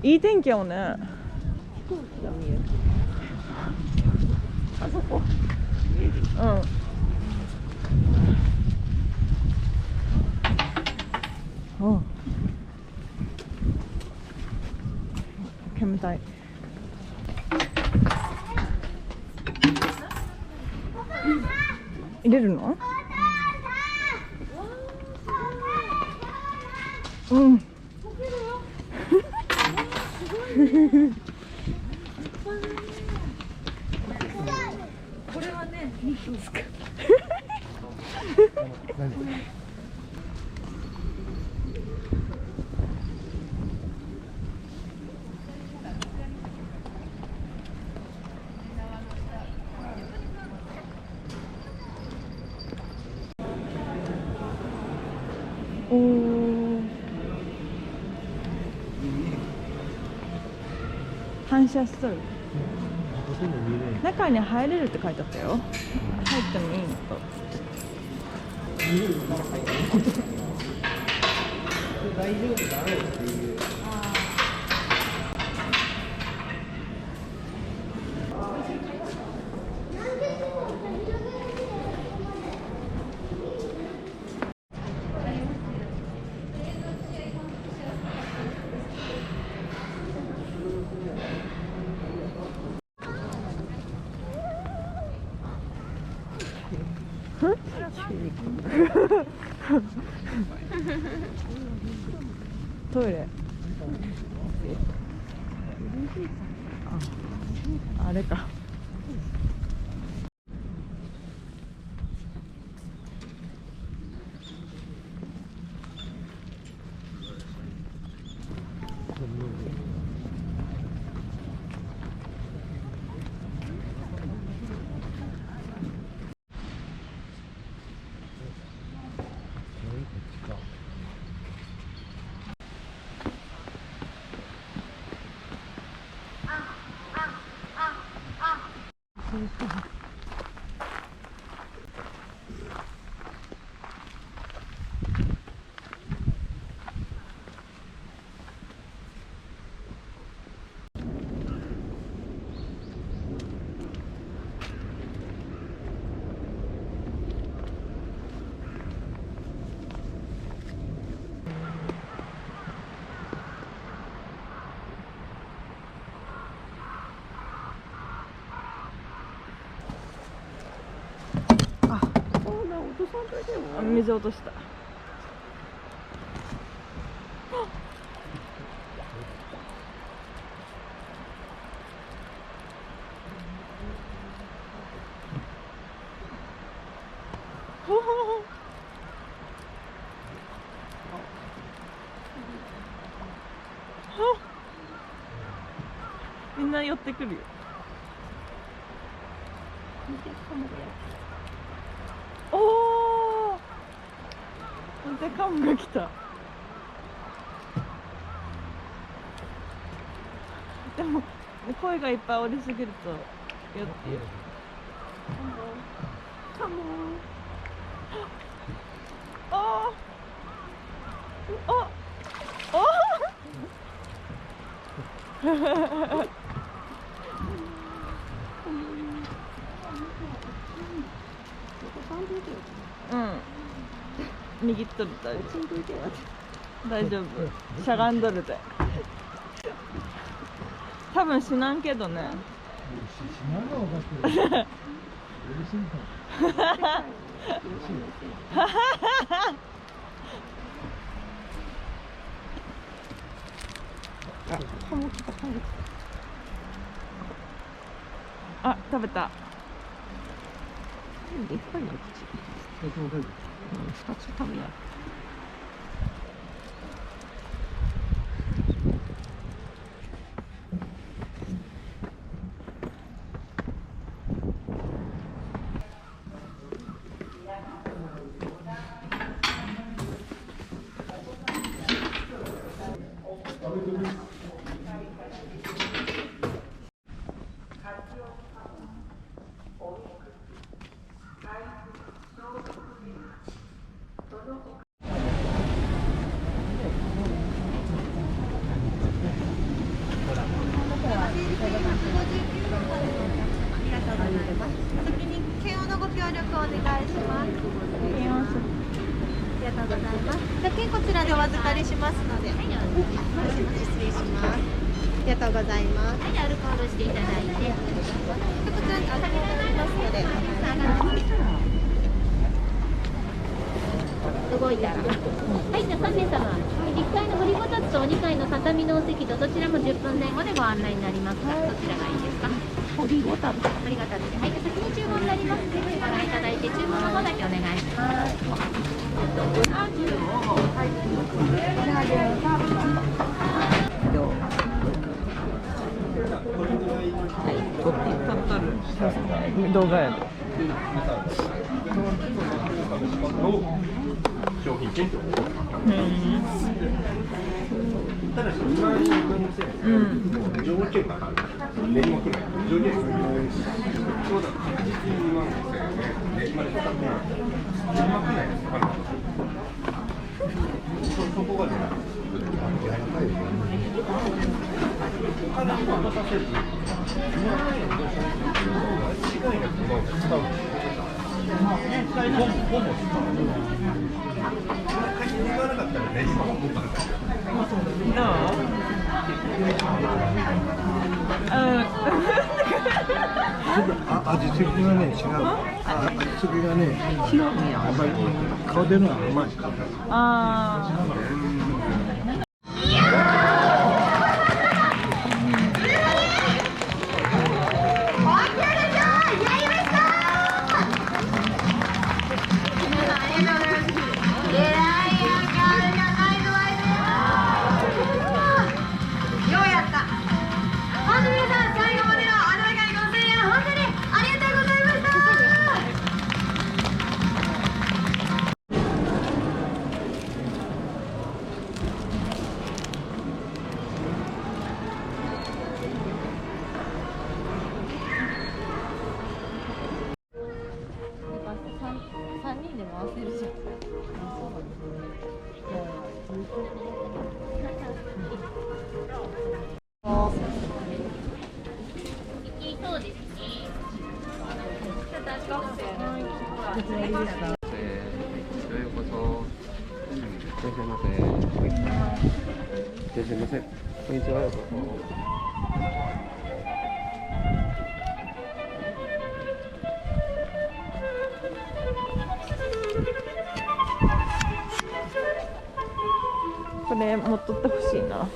いい天気やもんね。飛行機が見える。あそこ見える。うん。うん。煙たい。入れるの？うん。これはね、肉ですか。おー。反射しとる。中に入れるって書いてあったよ。入ってもいいのと。大丈夫だろうっていう。トイレ。あれか。水落とした。みんな寄ってくるよ。おお。でカモが来た。でも声がいっぱいおりすぎると寄ってよ。カモ。おお。おお。うん。握っとる。大丈夫。しゃがんどるで。多分死なんけどね。死なんの分かってる。嬉しいの。あ、食べた。でっかいな口。2つ食べやる。お願いします。ありがとうございます。じゃあ券こちらでお預かりしますので、失礼します。ありがとうございます。はい、アルコールしていただいて、こちらにアルコールありますので、動いたら。はい、じゃあ3名様、1階の掘りごたつと2階の畳のお席とどちらも10分前後でご案内になりますが、どちらがいいですか？掘りごたつ。掘りごたつで、はい、先に注文になりますので、ご覧いただいて注文の方だけお願いします。動画やで。商品券ってことですか？ただし、2万円分のせいで、上限がある。練馬区内、上限がある。そうだ、確実に2万5000円で、練馬でかかってない。練馬区内ですか？そこがね、お金を渡させず、2万円の市外のものを使う。ほぼ使う。仮に言わなかったら練馬も僕はどう？味付けがね、違う。味付けがね、違う。やっぱり顔出るのは甘い。あ3人で回せるじゃん。そうですね。ようこそ。いらっしゃいませ。いらっしゃいませ。こんにちは。ようこそ。これ持っとってほしいな。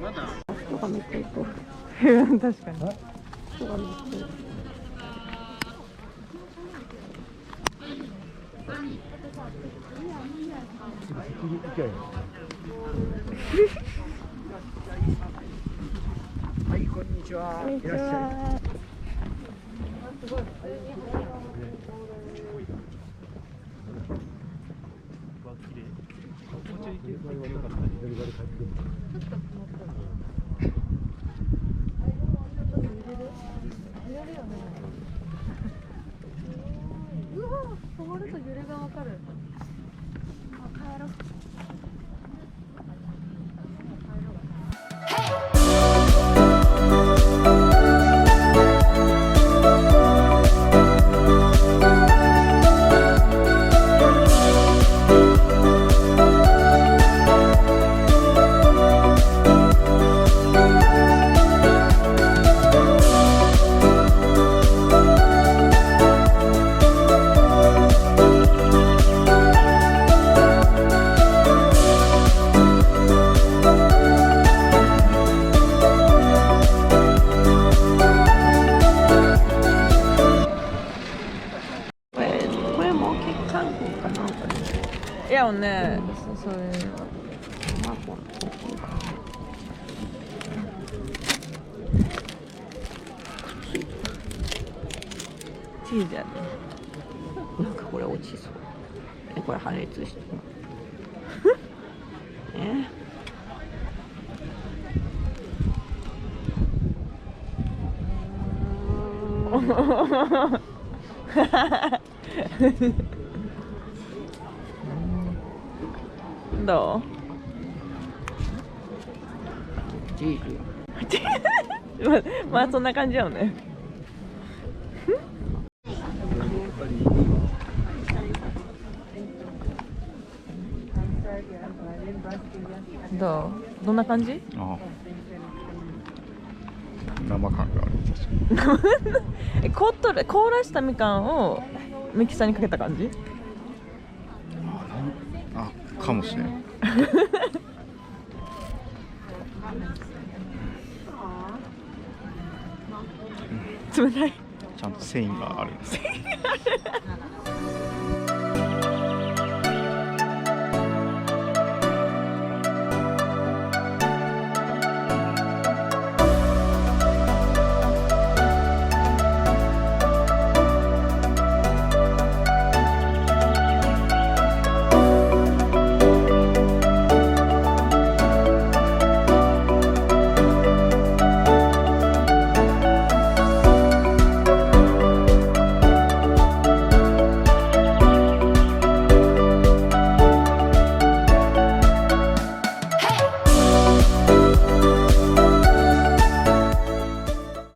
まだ。確かに。はい、こんにちは。こんにちいらっしゃい。は。止まると揺れがわかる。帰ろう。いやね、そういうの。チーズやね。なんかこれ落ちそう。これ破裂して。どう？ジールまあそんな感じよね。どんな感じ？あ生感がある。凍らしたみかんをミキサーにかけた感じ？あ、かもしれん。冷たい。ちゃんと繊維がある。